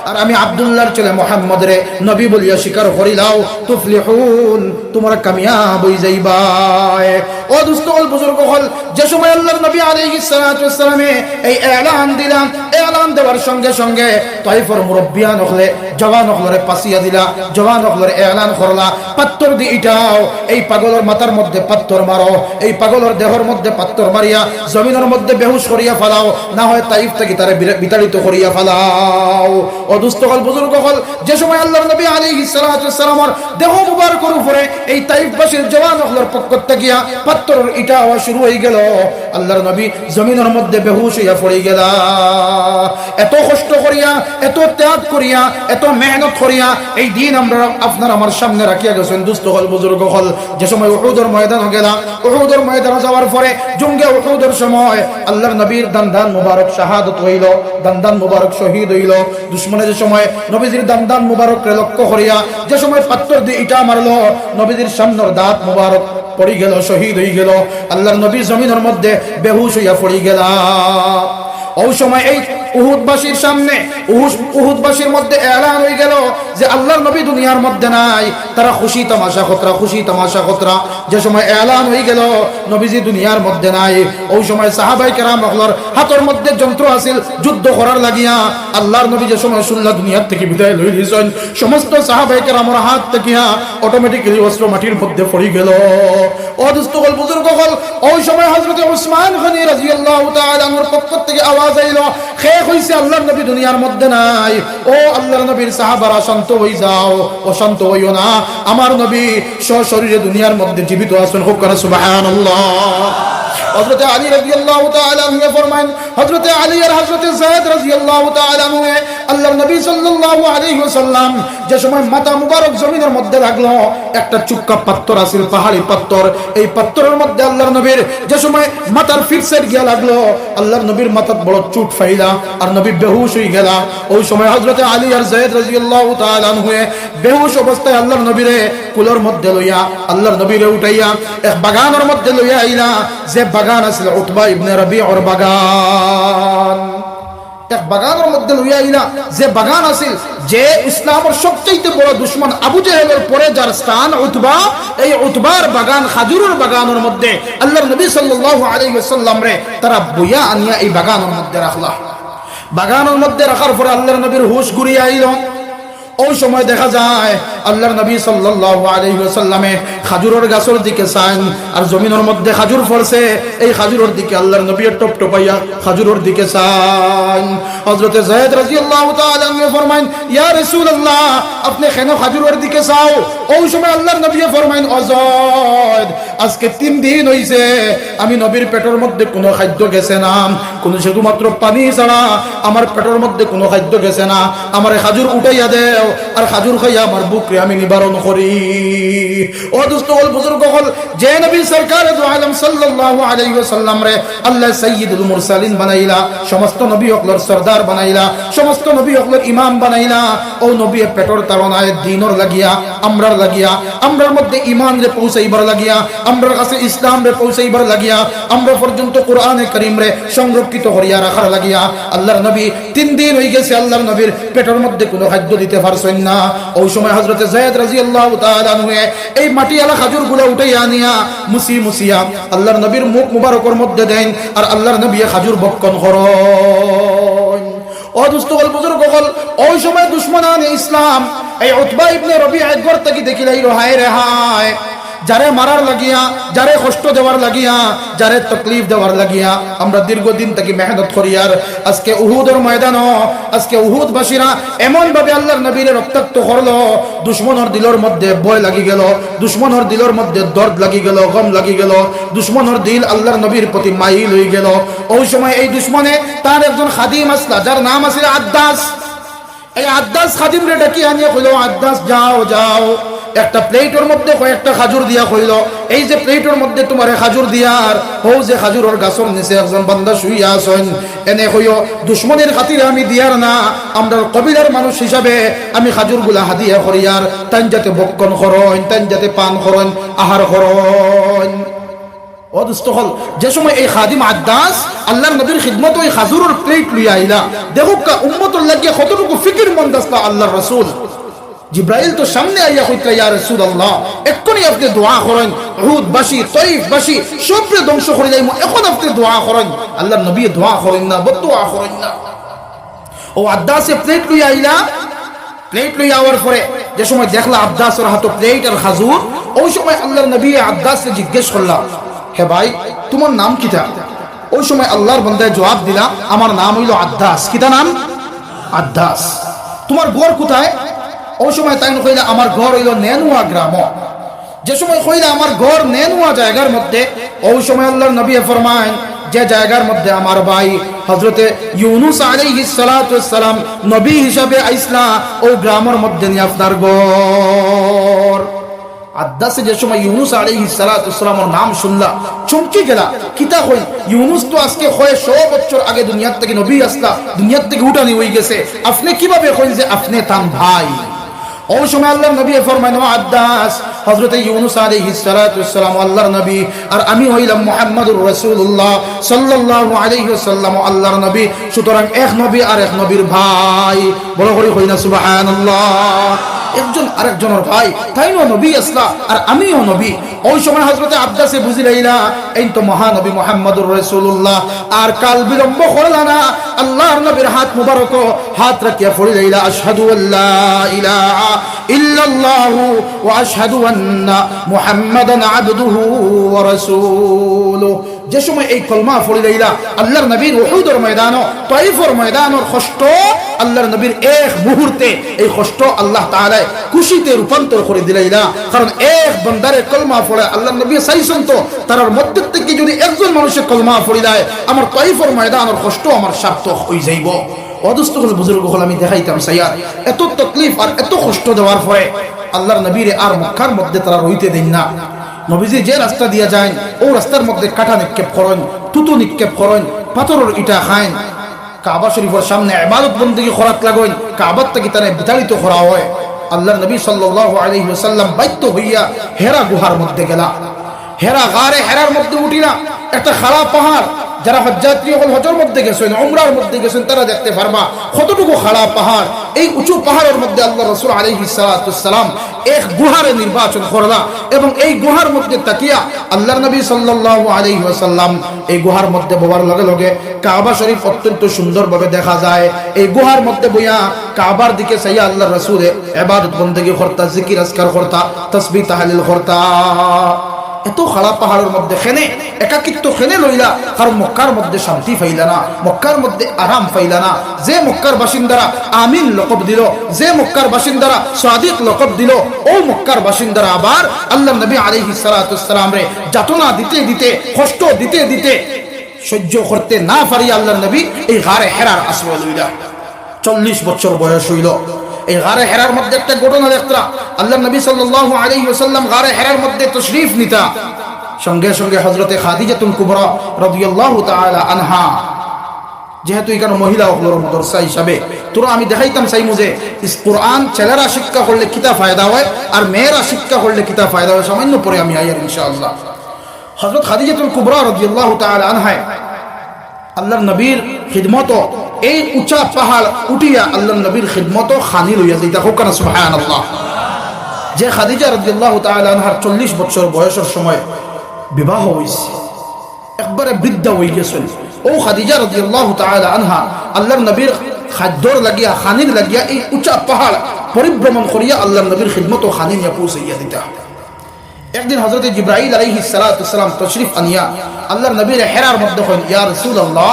আর আমি আব্দুল্লাহর ছেলে মুহাম্মদ রে নবী বলিয়া স্বীকার করিলাও, তুফলিহুন, তোমরা কামিয়াব হই যাইবা। ও দোস্ত ও বুজুর্গ হল, যে সময় আল্লাহর নবী আলাইহিস সালাতু ওয়াস সালামে এই এলান দিলাম, এলান দেওয়ার সঙ্গে সঙ্গে তাইফের মুরব্বিয়ান হলে জওয়ান হলরে পাসিয়া দিলা, জওয়ান হলরে এলান করলা, পাত্তর দি ইটাও, এই পাগলের মাথার মধ্যে পাত্তর মারো, এই পাগলের দেহর মধ্যে পাত্তর মারিয়া জমিনের মধ্যে বেহুশ করিয়া ফেলাও, না হয় তাইফ থেকে তারে বিতাড়িত করিয়া ফেলাও। ও দোস্ত হল বুজুর্গ হল, যে সময় আল্লাহর নবী আলাইহিস সালাতু ওয়াস সালামের দেহ মুবারকের উপরে এই তাইফবাসীর জওয়ান হলর পক্ষ থেকে পাত্তরের ইটা হওয়া শুরু হয়ে গেল, আল্লাহর নবী জমিনের মধ্যে বেহুশ হইয়া পড়ে গেলা। এত কষ্ট করিয়া, এত ত্যাগ করিয়া, এত মেহনত করিয়া এই দিন আমরা আপনার আমার সামনে রাখিয়া গেছেন। দুস্থ হল বুজুর্গ হল, যে সময় উহুদের ময়দানে গেলা, উহুদের ময়দানে যাওয়ার পরে জঙ্গে উহুদের সময় আল্লাহর নবীর দান্দান মুবারক শাহাদত হইল, দান্দান মুবারক শহীদ হইল। দুশমনে যে সময় নবীজির দান্দান মুবারককে লক্ষ্য করিয়া যে সময় পাত্তর দিয়ে ইটা মারলো, নবীজির সামনের দাঁত মুবারক পড়ে গেল, শহীদ হয়ে গেল। আল্লাহর নবী জমিনের মধ্যে বেহুশ হইয়া পড়ে গেলা। ওই সময় এই উহুদবাসীর সামনে, উহুদবাসীর মধ্যে এলান হয়ে গেল যে আল্লাহর নবী দুনিয়ার মধ্যে নাই। তারা খুশি তামাশা খতরা, খুশি তামাশা খতরা। যে সময় এলান হয়ে গেল নবীজি দুনিয়ার মধ্যে নাই, ওই সময় সাহাবায়ে কেরাম হলর হাতের মধ্যে যন্ত্র আছিল যুদ্ধ করার লাগিয়া। আল্লাহর নবী যে সময় সুল্লাহ দুনিয়ার থেকে বিদায় লই লিছেন, সমস্ত সাহাবায়ে কেরামের হাত থেকে অটোমেটিক্যালি অস্ত্র মাটির মধ্যে পড়ে গেল। ও দোস্ত হল বুজুর্গ হল, ওই সময় হযরত উসমান গনি রাদিয়াল্লাহু তাআলা আনহুর পক্ষ থেকে আওয়াজ আইলো, শেষ হইছে, আল্লাহর নবী দুনিয়ার মধ্যে নাই। ও আল্লাহর নবীর সাহাবারা শান্ত হয়ে যাও, ও শান্ত হইও না, আমার নবী সশরীরে দুনিয়ার মধ্যে জীবিত আছেন। হোক করে সুবহানাল্লাহ। হযরত আলী রাদিয়াল্লাহু তাআলা আনহু ফরমান, হযরত আলী আর হযরত যায়েদ রাদিয়াল্লাহু তাআলা আনহু আল্লাহর নবী সাল্লাল্লাহু আলাইহি ওয়াসাল্লাম যে সময় মাথা মুবারক জমিনের মধ্যে লাগলো, একটা চুক্কা পাথর আছিল, পাহাড়ি পাথর, এই পাথরের মধ্যে আল্লাহর নবীর যে সময় মাথার ফিরসেট গিয়া লাগলো, আল্লাহর নবীর মাথাত বড় চোট ফাইলা আর নবী বেহুশ হয়ে গেলা। ওই সময় হযরত আলী আর যায়েদ রাদিয়াল্লাহু তাআলা আনহু বেহুশ অবস্থায় আল্লাহর নবীরে কুলের মধ্যে লইয়া, আল্লাহর নবীরে উঠাইয়া এক বাগানের মধ্যে লইয়া আইলা, যে বাগান আছিল উতবা ইবনে রবিউর বাগান। এক বাগানের মধ্যে লইয়া আইলা, যে বাগান আছিল, যে ইসলামের সবচেয়ে বড় দুশমন আবু জেহেলের পরে যার স্থান উতবা, এই উতবার বাগান, খাজুরের বাগানের মধ্যে আল্লাহর নবী সাল্লাল্লাহু আলাইহি ওয়াসাল্লাম রে তারা বইয়া আনিয়া এই বাগানের মধ্যে রাখলা। বাগানের মধ্যে রাখার পরে আল্লাহর নবীর হুশ ঘুরিয়া আইল। ওই সময় দেখা যায় আল্লাহর নবী সাল্লাল্লাহু আলাইহি ওয়াসাল্লামে খাজুরের গাছের দিকে চান, আর জমিনের মধ্যে খাজুর ফলছে, এই খাজুরের দিকে আল্লাহর নবী টপটপাইয়া খাজুরের দিকে চান। হযরত যায়েদ রাদিয়াল্লাহু তাআলা আনহু ফরমাইন, ইয়া রাসূলুল্লাহ, আপনি কেন খাজুরের দিকে চাও? ওই সময় আল্লাহর নবী ফরমাইন, ও যায়েদ, আজকে 3 দিন হইছে আমি নবীর পেটের মধ্যে কোনো খাদ্য গেছে না, কোনো শুধুমাত্র পানি ছাড়া আমার পেটের মধ্যে কোনো খাদ্য গেছে না, আমার খাজুর উঠাইয়া দেও আর খাজুর খাইয়া আমার বুকরে আমি নিবারণ করি। ও দোস্ত হল বুজুর্গ হল, যে নবী সরকার দু আলম সাল্লাল্লাহু আলাইহি ওয়াসাল্লাম রে আল্লাহ সাইয়্যিদুল মুরসালিন বানাইলা, সমস্ত নবী হকলর সরদার বানাইলা, সমস্ত নবী হকলর ইমাম বানাইলা। ও নবী পেটর তাড়নায় দিনর লাগিয়া, আমরার লাগিয়া, আমরার মধ্যে ঈমান রে পৌঁছাইবার লাগিয়া, আমরার কাছে ইসলাম রে পৌঁছাইবার লাগিয়া, আমরা পর্যন্ত কোরআনে কারীম রে সংরক্ষিত করিয়া রাখার লাগিয়া আল্লাহর নবী 3 দিন হয়ে গেছে আল্লাহর নবীর পেটের মধ্যে কোনো খাদ্য দিতে পারছেন না। ওই সময় হযরত যায়েদ রাদিয়াল্লাহু তাআলা আনহু এই মাটিওয়ালা খাজুরগুলো উঠাইয়া আনিয়া মুসিয়া আল্লাহর নবীর মুখ মুবারকের মধ্যে দেন, আর আল্লাহর নবী খাজুর ভক্ষণ করেন। ও দোস্ত হল বুজুর্গ হল, ওই সময় দুশমনানে ইসলাম এই উতবা ইবনে রবিআ ঘর থেকে দেখিলাইল, হায় রে হায়, যারে মারার লাগিয়া, যারে কষ্ট দেওয়ার লাগিয়া, যারে তকলিফ দেওয়ার লাগিয়া আমরা দীর্ঘদিন থেকে মেহনত করি, আর আজকে উহুদের ময়দান, আজকে উহুদবাসীরা এমন ভাবে আল্লাহর নবীরে রক্তাক্ত করলো, দুশমনের দিলের মধ্যে ভয় লাগি গেল, দুশমনের দিলের মধ্যে দর্দ লাগি গেল, গম লাগি গেল, দুশমনের দিল আল্লাহর নবীর প্রতি মাইল হয়ে গেল। ওই সময় এই দুশমনে তার একজন খাদিম আসলা, যার নাম আছিল আদ্দাস। এই আদ্দাস খাদিম রে ডাকি আনিয়ে কইল, আদ্দাস যাও যাও, একটা প্লেটের মধ্যে কয়েকটা খাজুর দিয়া কইল, এই যে প্লেটের মধ্যে তোমার খাজুর দিয়ার, ও যে খাজুরের গাছের নিচে একজন বান্দা শুইয়া আছেন, এনে কইও দুশমনের খাতিরে আমি দিয়ার না, আমরা কবিরার মানুষ হিসাবে আমি খাজুরগুলা হাদিয়া করিয়ার, তান যাতে ভক্ষণ করেন, তান যাতে পান করেন, আহার করেন। ও ও দোস্ত হল যে সময় এই খাদিম আদ্দাস আল্লাহর নবীর খিদমত ওই খাজুরের প্লেট লইয়া আইলা, দেখুক কা উম্মতর লাগিয়া কতটুকু ফিকির মন্দ আসলা আল্লাহর রাসূল। জিব্রাইল তো সামনে আইয়া কইতা, ইয়া রাসূলুল্লাহ এক্ষুনি আপনি দোয়া করেন, উহুদ বাসী তাইফ বাসী সবরে ধ্বংস করে যাইমু, এখন আপনি দোয়া করেন। আল্লাহর নবী দোয়া করেন না, বদদোয়া করেন না। ও আদ্দাসে প্লেট লইয়া আইলা, প্লেট লইয়া আওয়ার পরে যে সময় দেখলা আদ্দাসের হাতে প্লেট আর খাজুর, ওই সময় আল্লাহর নবী আদ্দাসকে জিজ্ঞেস করলা, হে ভাই তোমার নাম কিটা? ওই সময় আল্লাহর বান্দায় জবাব দিলা, আমার নাম হইল আদ্দাস। কিটা নাম? আদ্দাস। তোমার ঘর কোথায়? ওই সময় তাই কইলা, আমার ঘর হইল নেনুয়া গ্রাম। যে সময় কইলা আমার ঘর নেনুয়া জায়গার মধ্যে, ওই সময় আল্লাহর নবী ফরমায়, যে জায়গার মধ্যে আমার ভাই হযরতে ইউনুস আলাইহিস সালাতু ওয়াস সালাম নবী হিসাবে আইসলা, ওই গ্রামের মধ্যে নি আপনার ঘর। আদ্দাসে যে সময় ইউনুস আলাইহিস সালাতু ওয়াস সালামের নাম শুনলা, চমকে গেলা। কিতা কই, ইউনুস তো আজকে 100 বছর আগে দুনিয়ার থেকে নবী আসলা, দুনিয়ার থেকে উঠানি হয়ে গেছে, আপনি কিভাবে কইন যে আপনি তার ভাই? ওই সময় আল্লাহর নবী ফরমায়, আদ্দাস হযরতে ইউনুস আলাইহিস সালাতু ওয়াস সালাম আল্লাহর নবী, আর আমি হইলাম মুহাম্মদুর রাসূলুল্লাহ সাল্লাল্লাহু আলাইহি ওয়াসাল্লাম আল্লাহর নবী, সুতরাং এক নবী আর এক নবীর ভাই। বড় করে কই না সুবহানাল্লাহ। একজন আরেকজনের ভাই, তাইও নবী আসলা আর আমিও নবী। ওই সময় হযরতে আব্বাসে বুঝিলাইলা, এই তো মহানবী মুহাম্মদুর রাসূলুল্লাহ। আর কাল বিলম্ব করলা না, আল্লাহর নবীর হাত মুবারক হাত রাখিয়া পড়িলাইলা, আশহাদু আল্লা ইলাহা ইল্লাল্লাহু ওয়া আশহাদু আন্না মুহাম্মাদান আবদুহু ওয়া রাসূলুহু। যে সময় এই কলমা পড়িলাইলা, আল্লাহর নবীর উহুদের ময়দান, তাইফের ময়দানের কষ্ট আল্লাহর নবীর এক মুহূর্তে এই কষ্ট আল্লাহ তাআলা খুশিতে রূপান্তর করে দিলাইলা। কারণ এক বান্দারে কলমা পড়ে আল্লাহর নবী চাইছেন তো তার মধ্যে থেকে যদি একজন মানুষের কলমা পড়ি দেয়, আমার তাইফের ময়দানের কষ্ট আমার সার্থক হয়ে যাইব। অদস্ত হল বুজুর্গ হল, আমি দেখাইতাম সাইয়ার এত তকলিফ আর এত কষ্ট দেওয়ার পরে আল্লাহর নবীরে আর মক্কার মধ্যে তারা রইতে দেন না। নবীজি যে রাস্তা দিয়া যায়, ও রাস্তার মধ্যে কাটা নিক্ষেপ করেন, তুতু নিক্ষেপ করেন, পাথরের ইটা খায়। কাবা শরীফের সামনে ইবাদত বন্দেগী করাত লাগেন, কাবার থেকে তারা বিতাড়িত করা হয়। আল্লাহর নবী সাল্লাল্লাহু আলাইহি ওয়াসাল্লাম বাধ্য হইয়া হেরা গুহার মধ্যে গেলা। হেরা গারে হেরার মধ্যে উঠিলা, একটা খাড়া পাহাড়। যারা হজযাত্রী হল হজর মধ্যে গেছেন, উমরার মধ্যে গেছেন, তারা দেখতে পারবা কতটুকু খাড়া পাহাড়। এই উঁচু পাহাড়ের মধ্যে আল্লাহ রাসূল আলাইহিস সালাতু ওয়াস সালাম এক গুহারে নির্বাচন করলা, এবং এই গুহার মধ্যে তাকিয়া আল্লাহর নবী সাল্লাল্লাহু আলাইহি ওয়াসাল্লাম এই গুহার মধ্যে বোবার লগে লগে কাবা শরীফ অত্যন্ত সুন্দরভাবে দেখা যায়। এই গুহার মধ্যে বইয়া কাবার দিকে চাইয়া আল্লাহর রাসূল ইবাদত বন্দেগী করতা, জিকির আজকার করতা, তাসবিহ তাহলিল করতা। এত খাড়া পাহাড়ের মধ্যে খেনে একাকিত্ব খেনে লইলা, কারণ মক্কার মধ্যে শান্তি পাইলা না, মক্কার মধ্যে আরাম পাইলা না। যে মক্কার বাসিন্দারা আমিন লকব দিল, যে মক্কার বাসিন্দারা সাদিক লকব দিল, ও মক্কার বাসিন্দারা আবার আল্লাহ নবী আলাইহিস সালাতু ওয়াস সালাম রে যাতনা দিতে দিতে, কষ্ট দিতে দিতে সহ্য করতে না পারি আল্লাহ নবী এই গারে হেরার আশ্রয় লইলা। 40 বছর বয়স হইল। এই গারে হেরার মধ্যে একটা ঘটনা দেখতা, আল্লাহ নবী সাল্লাল্লাহু আলাইহি ওয়াসাল্লাম গারে হেরার মধ্যে তশরীফ নিতা, সঙ্গে সঙ্গে হযরতে খাদিজাতুল কুবরা রাদিয়াল্লাহু তাআলা আনহা, যেহেতু এখানে মহিলা হলোর মাদ্রাসা হিসাবে তোরা আমি দেখাইতাম চাইমু যে কোরআন ছেলেরা শিক্ষা করলে কিতা ফায়দা হয় আর মেয়েরা শিক্ষা করলে কিতা ফায়দা হয়, সামান্য পরে আমি আইয়ার ইনশাআল্লাহ। হযরত খাদিজাতুল কুবরা রাদিয়াল্লাহু তাআলা আনহা আল্লাহর নবীর খিদমত, এই উঁচা পাহাড় উঠিয়া আল্লাহর নবীর খিদমত খানি লইয়া যাইতা, হোক না সুবহানাল্লাহ। যে খাদিজা রাদিয়াল্লাহু তাআলা আনহার 40 বছর বয়সের সময় বিবাহ হইছে, একবারে বৃদ্ধা হয়ে গেছেন। ও খাদিজা রাদিয়াল্লাহু তাআলা আনহা আল্লাহর নবীর খাদ্যর লাগিয়া, খানির লাগিয়া এই উঁচা পাহাড় পরিভ্রমণ করিয়া আল্লাহর নবীর খিদমত ও খানি নিয়ে পৌঁছাইয়া দিতা। একদিন হযরত জিবরাইল আলাইহিস সালাতু ওয়াস সালাম তশরীফ আনিয়া আল্লাহর নবীর হেরার মধ্যে কইন, ইয়া রাসূলুল্লাহ,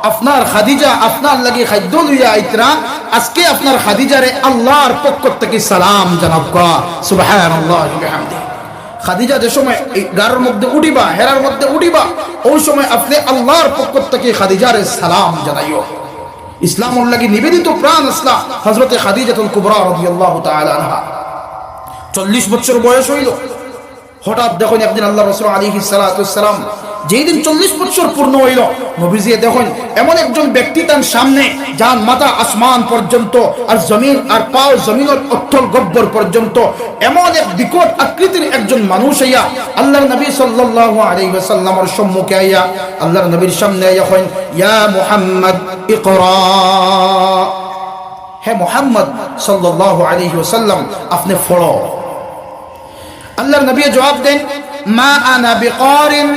আপনার খাদিজা আপনার লাগি খাদ্য লইয়া আইতরা, আজকে আপনার খাদিজারে আল্লাহর পক্ষ থেকে সালাম জানাবকা। সুবহানাল্লাহি ওয়া বিহামদিহি। খাদিজা যে সময় এই গারের মধ্যে উঠিবা, হেরার মধ্যে উঠিবা, ওই সময় আপনি আল্লাহর পক্ষ থেকে খাদিজারে সালাম জানাইও। ইসলামের লাগি নিবেদিত প্রাণ আসলা হযরতে খাদিজাতুল কুবরা রাদিয়াল্লাহু তাআলা আনহা। 40 বছর বয়স হইল। হঠাৎ দেখুন একদিন আল্লাহ রাসূল আলাইহিস সালাতু ওয়াস সালাম যেই দিন 40 বছর পূর্ণ হইল, নবীজি দেখেন এমন একজন ব্যক্তি তার সামনে যার মাথা আসমান পর্যন্ত আর জমিন আর পাও জমিনের অট্টল গব্বর পর্যন্ত, এমন এক বিকট আকৃতির একজন মানুষ আইয়া আল্লাহর নবী সাল্লাল্লাহু আলাইহি ওয়াসাল্লামের সম্মুখে আইয়া আল্লাহর নবীর সামনে আইয়া কইন, ইয়া মুহাম্মদ ইকরা, হে মুহাম্মদ সাল্লাল্লাহু আলাইহি ওয়াসাল্লাম আপনি পড়ো। আল্লাহর নবী জবাব দেন, মা আনা বিকারিন,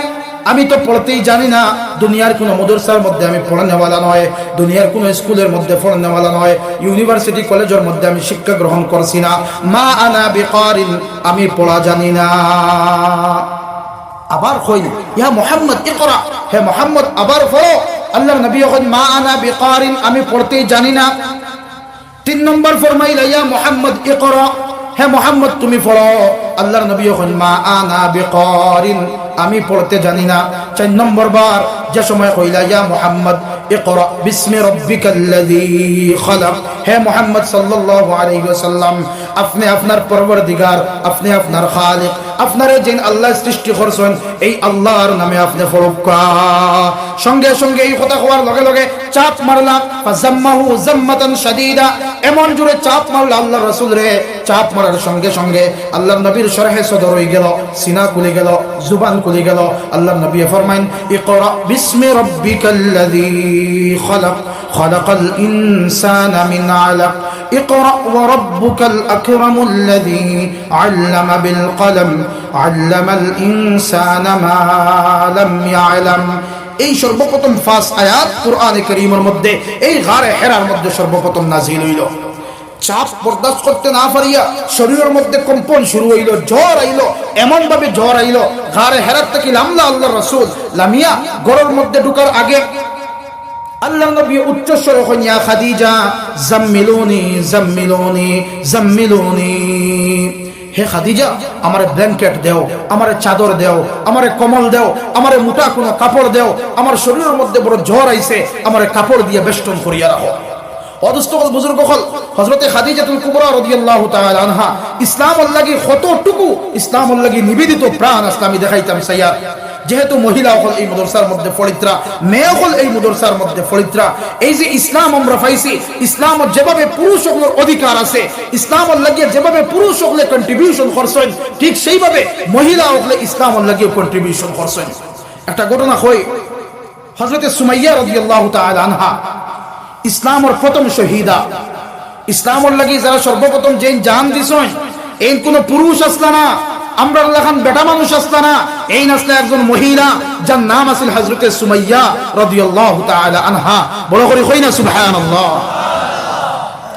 আমি তো পড়তেই জানি না, দুনিয়ার কোনো মাদ্রাসার মধ্যে আমি পড়ানেওয়ালা নয়, দুনিয়ার কোনো স্কুলের মধ্যে পড়ানেওয়ালা নয়, ইউনিভার্সিটি কলেজের মধ্যে আমি শিক্ষা গ্রহণ করছি না। মা আনা বিকারিন, আমি পড়া জানি না। আবার কইল, ইয়া মুহাম্মদ ইকরা, হে মুহাম্মদ আবার পড়ো। আল্লাহর নবী কইন, মা আনা বিকারিন, আমি পড়তেই জানি না। 3 নম্বর ফরমাইলা, ইয়া মুহাম্মদ ইকরা, হে মুহাম্মদ তুমি পড়ো। আল্লাহর নবী কইন, মা আনা বিকারিন, আমি পড়তে জানি না। 4 নম্বর বার যে সময় কইলা, ইয়া মুহাম্মদ ইকরা বিসমি রাব্বিকাল্লাযী খালাক, হে মুহাম্মদ সাল্লাল্লাহু আলাইহি ওয়াসাল্লাম আপনি আপনার পরওয়ারদিগার, আপনি আপনার খালিক, আপনারে যিনি আল্লাহ সৃষ্টি করছেন এই আল্লাহর নামে আপনি পড়ুকা। সঙ্গে সঙ্গে এই কথা হওয়ার লগে লগে চাপ মারলা, ফাজাম্মাহু জাম্মাতান শাদীদা, এমন জোরে চাপ মারলা আল্লাহর রাসূল রে, চাপ মারার সঙ্গে সঙ্গে আল্লাহর নবীর শরহে সদর হয়ে গেল, সিনা খুলে গেল, জুবান খুলে গেল। আল্লাহর নবী ফরমাইন, ইকরা বিসমি রাব্বিকাল্লাযী খালাক, খালাকাল ইনসানা মিন আলাক, ইকরা ওয়া রাব্বুকাল আকরামুল্লাযী আল্লামা বিল কলম, আল্লামাল ইনসানা মা লাম ইয়ালাম। এই সর্বপ্রথম 5 আয়াত কোরআনে কারীমের মধ্যে এই গারে হেরার মধ্যে সর্বপ্রথম নাজিল হইল। চাপ বরদাস্ত করতে না পারিয়া শরীরের মধ্যে কম্পন শুরু হইল, জ্বর আইল, এমন ভাবে জ্বর আইল গারে হেরাত থেকে লামলা আল্লাহর রাসূল লামিয়া ঘরের মধ্যে ঢোকার আগে আল্লাহ নবী উচ্চ স্বরে কইন, ইয়া খাদিজা জাম্মিলুনি জাম্মিলুনি জাম্মিলুনি, হে খাদিজা আমারে ব্ল্যাঙ্কেট দেও, আমারে চাদর দেও, আমারে কম্বল দেও, আমারে মোটা কোনো কাপড় দেও, আমার শরীরের মধ্যে বড় জ্বর আইছে, আমারে কাপড় দিয়ে বেষ্টন করিয়া রাখো। অদস্তকল বুজুর্গ হল হযরতে খাদিজাতুল কুবরা রাদিয়াল্লাহু তাআলা আনহা ইসলামের লাগি কতটুকু ইসলামের লাগি নিবেদিত প্রাণ ইসলামী দেখাইতাম সাইয়ার। যেহেতু মহিলা হল এই মাদ্রাসার মধ্যে পবিত্রা, মেয়ে হল এই মাদ্রাসার মধ্যে পবিত্রা, এই যে ইসলাম আমরা পাইছি, ইসলামের যেভাবে পুরুষ সকলের অধিকার আছে, ইসলামের লাগিয়ে যেভাবে পুরুষ সকলে কন্ট্রিবিউশন করছেন, ঠিক সেইভাবে মহিলা সকলে ইসলামের লাগিয়ে কন্ট্রিবিউশন করছেন। একটা ঘটনা হয়, হযরতে সুমাইয়া রাদিয়াল্লাহু তাআলা আনহা ইসলামের প্রথম শহীদা, ইসলামের লাগি যারা সর্বপ্রথম যে জান দিছেন এই কোন পুরুষ আসলা না, আমরা লাখান বেটা মানুষ আসলা না, এই নাসলে একজন মহিলা যার নাম আছিল হযরতে সুমাইয়া রাদিয়াল্লাহু তাআলা আনহা। বড় করে কই না সুবহানাল্লাহ।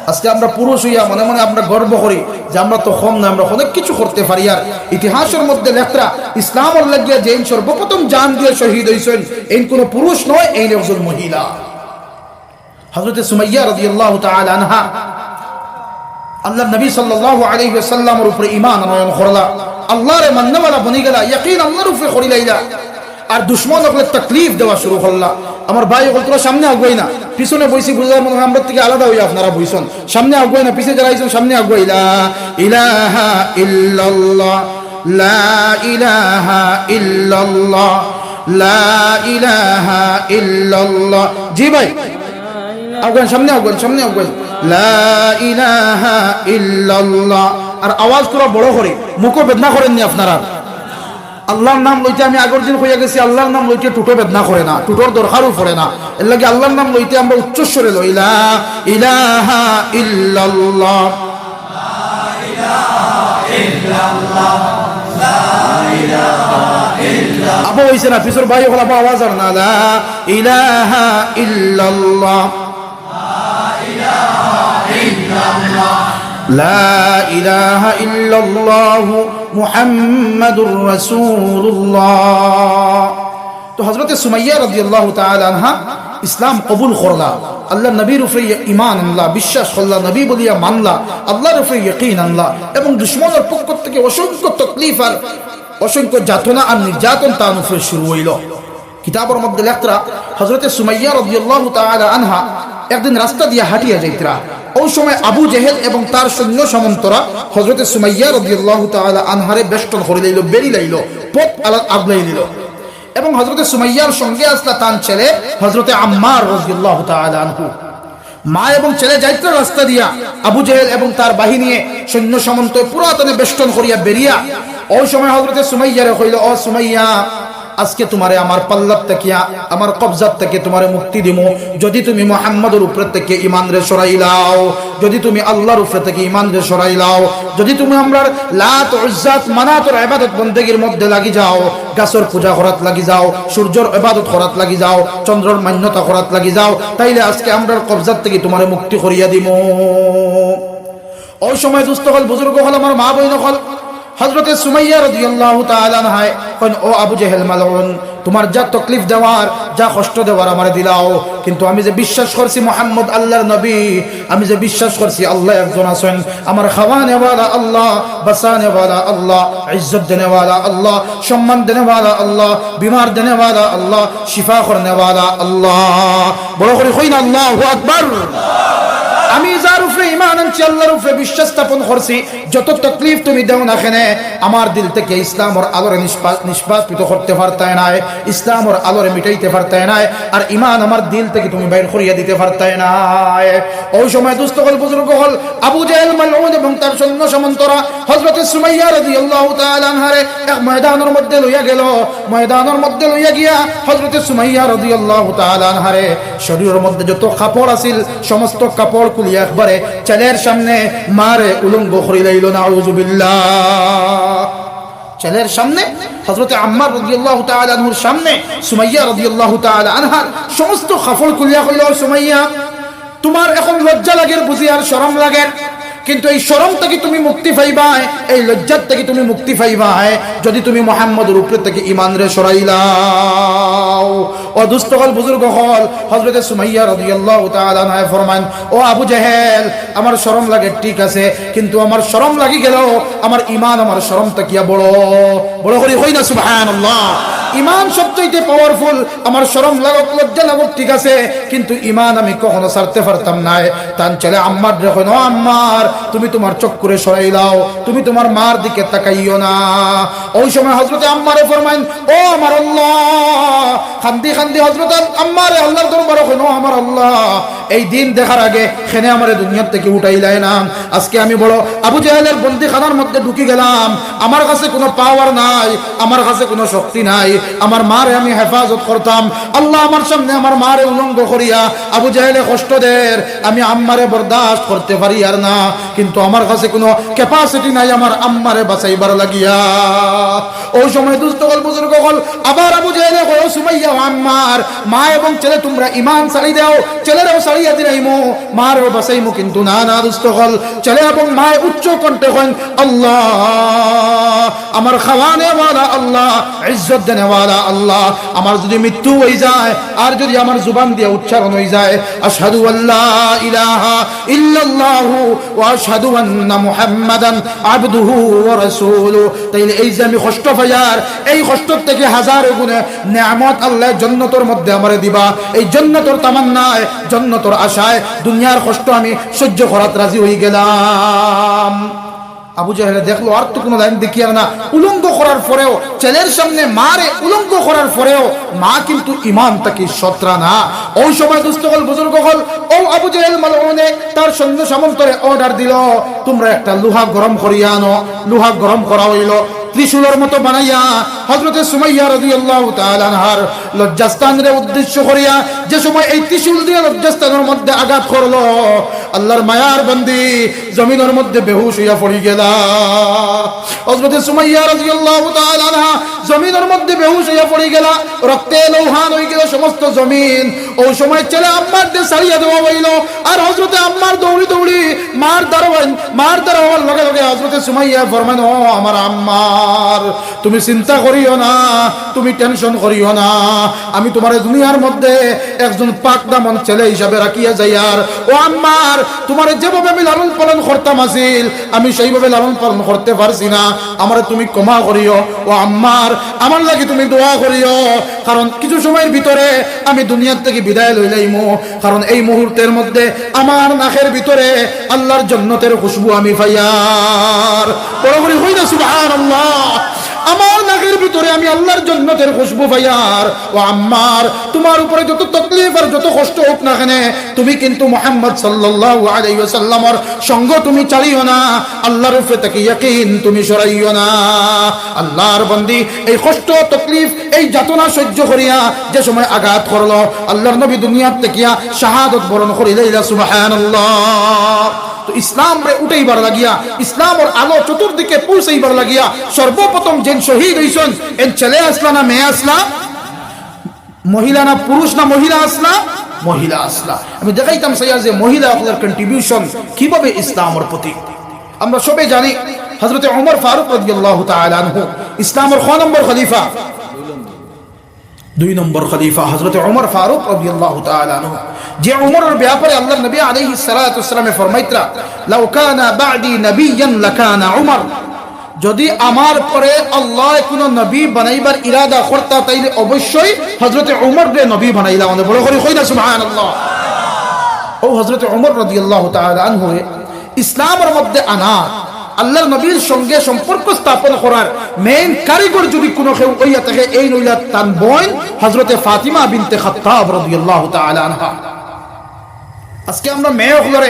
আজকে আমরা পুরুষ হইয়া মনে মনে আমরা গর্ব করি যে আমরা তো কম না, আমরা অনেক কিছু করতে পারি। আর ইতিহাসের মধ্যে লেখরা ইসলামের লাগিয়া যে সর্বপ্রথম জান দিয়ে শহীদ হইছেন এই কোন পুরুষ নয়, এই একজন মহিলা হযরতে সুমাইয়া রাদিয়াল্লাহু তাআলা আনহা আল্লাহর নবী সাল্লাল্লাহু আলাইহি ওয়াসাল্লামের উপরে ঈমান আনয়ন করলা, আল্লাহরে মাননেওয়ালা বনি গেলা, ইয়াকিন আল্লাহর উপরে করিলাইলা, আর দুশমনকে তাকলিফ দেওয়া শুরু করলা। আমার ভাই ওগুলো তোরা সামনে আগুয়াই না, পিছনে বইছি বুঝলাম মনে হয় আমরা থেকে আলাদা হইয়া আপনারা বইছেন, সামনে আগুয়াই না, পিছে যারা আইছেন সামনে আগুয়াই। লা ইলাহা ইল্লাল্লাহ, লা ইলাহা ইল্লাল্লাহ, লা ইলাহা ইল্লাল্লাহ। জি ভাই আগুয়ান, সামনে আগুয়ান, সামনে আগুয়ান। লা ইলাহা ইল্লাল্লাহ। আর আওয়াজ করে বড় করে, মুখও বেদনা করেননি আপনারা। আল্লাহর নাম লইতে আমি আগের দিন কইয়া গেছি, আল্লাহর নাম লইতে টুটো বেদনা করে না, টুটোর দরকারও পড়ে না। এর লাগে আল্লাহর নাম লইতে আমরা উচ্চস্বরে লই, লা ইলাহা ইল্লাল্লাহ, লা ইলাহা ইল্লাল্লাহ, লা ইলাহা ইল্লাল্লাহ। আবু হইছে না পিছর ভাই হল আবু আওয়াজ আর না, লা ইলাহা ইল্লাল্লাহ, লা ইলাহা ইল্লাল্লাহ মুহাম্মাদুর রাসূলুল্লাহ। তো হযরতে সুমাইয়া রাদিয়াল্লাহু তাআলা আনহা ইসলাম কবুল করলা, আল্লাহর নবীর উপরে ঈমান আনলা, বিশ্বাস করলা, নবী বলিয়া মানলা, আল্লাহর উপরে ইয়াকিন আনলা, এবং দুশমনের পক্ষ থেকে অসংখ্য তাকলিফ আর অসংখ্য যাতনা আর নির্যাতন তার উপরে শুরু হইল। কিতাবের মধ্যে লেখরা হযরতে সুমাইয়া রাদিয়াল্লাহু তাআলা আনহা একদিন রাস্তা দিয়ে হাঁটিয়া যাইতরা, ওই সময় আবু জেহেল এবং তার সৈন্য সামন্তরা হযরতে সুমাইয়া রাদিয়াল্লাহু তাআলা আনহারে বেষ্টন করে লইল, বেরি লাইল, পথ আগলাই দিল। এবং হযরতে সুমাইয়ার সঙ্গে আসলা তার ছেলে হযরতে আম্মার রাদিয়াল্লাহু তাআলা আনহু। মা এবং ছেলে যাইত্রা রাস্তা দিয়া আবু জেহেল এবং তার বাহিনী সৈন্য সামন্ত পুরাতনে বেষ্টন করিয়া বেরিয়া ওই সময় হযরতে সুমাইয়ারে কইল, ও সুমাইয়া, আজকে তোমারে আমার পাল্লার থেকে আমার কবজার থেকে তোমারে মুক্তি দিমু যদি তুমি মুহাম্মদের উপর থেকে ঈমান রে সরাইলাও, যদি তুমি আল্লাহর উপর থেকে ঈমান রে সরাইলাও, যদি তুমি আমরার লাত উজ্জাত মানাতের ইবাদত বন্দেগীর মধ্যে লাগি যাও, গাছর পূজা করাত লাগি যাও, সূর্যর ইবাদত করাত লাগি যাও, চন্দ্রর মান্যতা করাত লাগি যাও, তাইলে আজকে আমরার কবজার থেকে তোমারে মুক্তি করিয়া দিমু। ওই সময় দুস্থ হল, বুজুর্গ হল, আমার মা বইন হল, হযরতে সুমাইয়া রাদিয়াল্লাহু তাআলা আনহা কইন, ও আবু জেহেল মালউন, তোমার যা তকলিফ দেওয়ার, যা কষ্ট দেওয়ার আমারে দিলাও, কিন্তু আমি যে বিশ্বাস করছি মুহাম্মদ আল্লাহর নবী, আমি যে বিশ্বাস করছি আল্লাহ একজন আছেন, আমার খাওয়ানেওয়ালা আল্লাহ, বাঁচানেওয়ালা আল্লাহ, ইজ্জত দেনেওয়ালা আল্লাহ, সম্মান দেনেওয়ালা আল্লাহ, বিমার দেনেওয়ালা আল্লাহ, শিফা করনেওয়ালা আল্লাহ। বড় করে কইন আল্লাহু আকবার। আমি যার উপরে ঈমান আনছি, আল্লাহর উপরে বিশ্বাস স্থাপন করছি, যত তকলিফ তুমি দাও না কেন, আমার দিল থেকে ইসলামের আলোরে নিষ্পাদিত করতে পারতাই নাই, ইসলামের আলোরে মিটাইতে পারতাই নাই, আর ঈমান আমার দিল থেকে তুমি বাইর করিয়া দিতে পারতাই নাই। ওই সময় দুস্থ হল, বুজুর্গ হল, আবু জেহেল মালউন এবং তার সৈন্য সামন্তরা হযরতে সুমাইয়া রাদিয়াল্লাহু তাআলা আনহারে এক ময়দানের মধ্যে লইয়া গেল। ময়দানের মধ্যে লইয়া গিয়া হযরতে সুমাইয়া রাদিয়াল্লাহু তাআলা আনহারে শরীরের মধ্যে যত কাপড় আছিল সমস্ত কাপড় খুলিয়া একবারে ছেলের সামনে মারে উলঙ্গ করে লাইল। নাউযুবিল্লাহ। ছেলের সামনে হযরতে আম্মার রাদিয়াল্লাহু তাআলা আনহুর সামনে সুমাইয়া রাদিয়াল্লাহু তাআলা আনহার সমস্ত কাপড় খুলিয়া কইল, সুমাইয়া, তোমার এখন লজ্জা লাগে বুঝি আর শরম লাগে, কিন্তু এই শরম থেকে তুমি মুক্তি পাইবা, এই লজ্জার থেকে তুমি মুক্তি পাইবা যদি তুমি মুহাম্মদের উপর থেকে ঈমান রে সরাইলাও। ও দুস্থ হল, বুজুর্গ হল, হযরতে সুমাইয়া রাদিয়াল্লাহু তাআলা আনহা ফরমান, ও আবু জেহেল, আমার শরম লাগে ঠিক আছে, কিন্তু আমার শরম লাগি গেল আমার ঈমান আমার শরম থেকে বড়। বড় করে হই না সুবহানাল্লাহ। ঈমান সবচেয়ে পাওয়ারফুল, আমার শরম লাগুক লজ্জা লাগুক ঠিক আছে, কিন্তু ঈমান আমি কখনো ছাড়তে পারতাম না। তার ছেলে আম্মার যখন, ও আম্মার, তুমি তোমার চোখ করে সরাই লাও, তুমি তোমার মার দিকে তাকাইও না। ওই সময় হযরতে আম্মারে ফরমাইন, ও আমার আল্লাহ, খান্দি খান্দি হযরত আম্মারে আল্লাহর দরবারে কইন, ও আমার আল্লাহ, এই দিন দেখার আগে খেনে আমারে দুনিয়া থেকে উঠাইলাই না। আজকে আমি বড় আবু জেহেলের বন্দিখানার মধ্যে ঢুকে গেলাম, আমার কাছে কোনো পাওয়ার নাই, আমার কাছে কোনো শক্তি নাই, আমার মারে আমি হেফাজত করতাম, আল্লাহ আমার সামনে আমার মারে উলঙ্গ করিয়া আবু জেহেলে কষ্ট দের, আমি আম্মারে বরদাস্ত করতে পারি আর না, কিন্তু আমার কাছে কোনো ক্যাপাসিটি নাই আমার আম্মারে বাঁচাইবার লাগিয়া। ওই সময় দুস্থ হল, বুজুর্গ হল, আবার আবু জেহেলে কয়, সুমাইয়া, আম্মার, মা এবং ছেলে তোমরা ঈমান ছাড়ি দাও, ছেলেরাও ছাড়িয়া দিলাইমু, মারও বাঁচাইমু, কিন্তু না না দুস্থ হল, ছেলে এবং মা উচ্চ কণ্ঠে কন, আল্লাহ, আমার খাওয়ানেওয়ালা আল্লাহ, ইজ্জত দেনেওয়ালা আল্লাহ, আমার যদি মৃত্যু হয়ে যায় আর যদি আমার জুবান দিয়ে উচ্চারণ হয়ে যায় আশহাদু আল্লা ইলাহা ইল্লাল্লাহু ওয়া আশহাদু আন্না মুহাম্মাদান আবদুহু ওয়া রাসূলুহু, তাইলে এই যে আমি কষ্ট পাইয়ার, এই কষ্ট থেকে হাজার গুণে নিয়ামত আল্লাহ জান্নাতের মধ্যে আমারে দিবা, এই জান্নাতের তামান্নায়, জান্নাতের আশায় দুনিয়ার কষ্ট আমি সহ্য করাত রাজি হয়ে গেলাম। আবু জেহেল দেখলো আর তো কোনো লাইন দেখিয়ার না, উলঙ্গ করার পরেও, ছেলের সামনে মারে উলঙ্গ করার পরেও মা কিন্তু ঈমান তাকে সতরা না। ওই সময় দুস্থ হল, বুজুর্গ হল, ও আবু জেহেল মালউনে তার সৈন্য সামন্তরে অর্ডার দিল, তোমরা একটা লোহা গরম করিয়া আনো। লোহা গরম করা হইল, ত্রিশূলের মতো বানাইয়া হযরতে সুমাইয়া রাদিয়াল্লাহু তাআলা আনহার লজ্জাস্থানের উদ্দেশ্য করিয়া যে সময় এই ত্রিশূল দিয়ে লজ্জাস্থানের মধ্যে আঘাত করলো, আল্লাহর মায়ার বান্দি জমিনের মধ্যে বেহুশ হইয়া পড়ি গেলা। হযরতে সুমাইয়া রাদিয়াল্লাহু তাআলা আনহা জমিনের মধ্যে বেহুশ হইয়া পড়ি গেলা, রক্তে লৌহান হয়ে গেল সমস্ত জমিন। ওই সময় ছেলে আম্মার দিয়ে ছাড়িয়া দেওয়া হইল, আর হযরতে আম্মার দৌড়ি দৌড়ি মার দাঁড়াওয়ার লগে লগে হযরতে সুমাইয়া ফরমান, ও আমার আম্মার, তুমি চিন্তা করিও না, তুমি টেনশন করিও না, আমি তোমার দুনিয়ার মধ্যে একজন পাক দামন ছেলে হিসাবে রাখিয়া যাই। আর ও আম্মার, তোমার যেভাবে আমি লালন পালন করতাম আসিল, আমি সেইভাবে লালন পালন করতে পারছি না, আমার তুমি ক্ষমা করিও। ও আম্মার, আমার লাগি তুমি দোয়া করিও, কারণ কিছু সময়ের ভিতরে আমি দুনিয়ার থেকে বিদায় লইলাইমু, কারণ এই মুহূর্তের মধ্যে আমার নাকের ভিতরে আল্লাহর জান্নাতের খুশবু আমি পাইয়ার। বড় করে হই না সুবহানাল্লাহ। আমার নাকের ভিতরে আমি আল্লাহর জান্নাতের খুশবু পাইয়ার। ও আম্মার, তোমার উপরে যত তকলিফ আর যত কষ্ট হোক না কেন, তুমি কিন্তু মুহাম্মদ সাল্লাল্লাহু আলাইহি ওয়াসাল্লামের সঙ্গ তুমি চালিও না, আল্লাহর উপরে থেকে ইয়াকিন তুমি সরাইও না। আল্লাহর বান্দি এই কষ্ট তকলিফ এই যাতনা সহ্য করিয়া যে সময় আঘাত করলো, আল্লাহর নবী দুনিয়ার থেকে শাহাদত বরণ করিলা। সুবহানাল্লাহ। তো ইসলাম রে উঠাইবার লাগিয়া, ইসলামের আলো চতুর্দিকে পৌঁছাইবার লাগিয়া সর্বপ্রথম যেন শহীদ হইছেন, এন ছেলে আসলা না মেয়ে আসলা, মহিলা না পুরুষ না মহিলা আসলা, মহিলা আসলা। আমি দেখাইতাম সাইয়া যে মহিলা আপনার কন্ট্রিবিউশন কিভাবে ইসলামের প্রতি। আমরা সবাই জানি হযরত ওমর ফারুক রাদিয়াল্লাহু তাআলা আনহু ইসলামের ক নম্বর খলিফা, 2 নম্বর খলিফা হযরত ওমর ফারুক রাদিয়াল্লাহু তাআলা আনহু। যে ওমরের ব্যাপারে আল্লাহর নবী আলাইহিস সালাতু ওয়াসসালাম ফরমাইতরা, লাউ কানা বা'দি নাবিয়্যান লাকানা ওমর, যদি আমার পরে আল্লাহ কোন নবী বানাইবার ইরাদা করতা তাইলে অবশ্যই হযরত ওমর রে নবী বানাইলা। আমাদের বড় করে কইনা সুবহানাল্লাহ। ও হযরত ওমর রাদিয়াল্লাহু তাআলা আনহু ইসলামের মধ্যে আনা, আল্লাহর নবীর সঙ্গে সম্পর্ক স্থাপন করার মেইন কারিগর যদি কোনো কেউ হইয়া থাকে, এই নইলা তার বোন হযরতে ফাতিমা বিনতে খাত্তাব রাদিয়াল্লাহু তাআলা আনহা। আজকে আমরা মেয়ে হলরে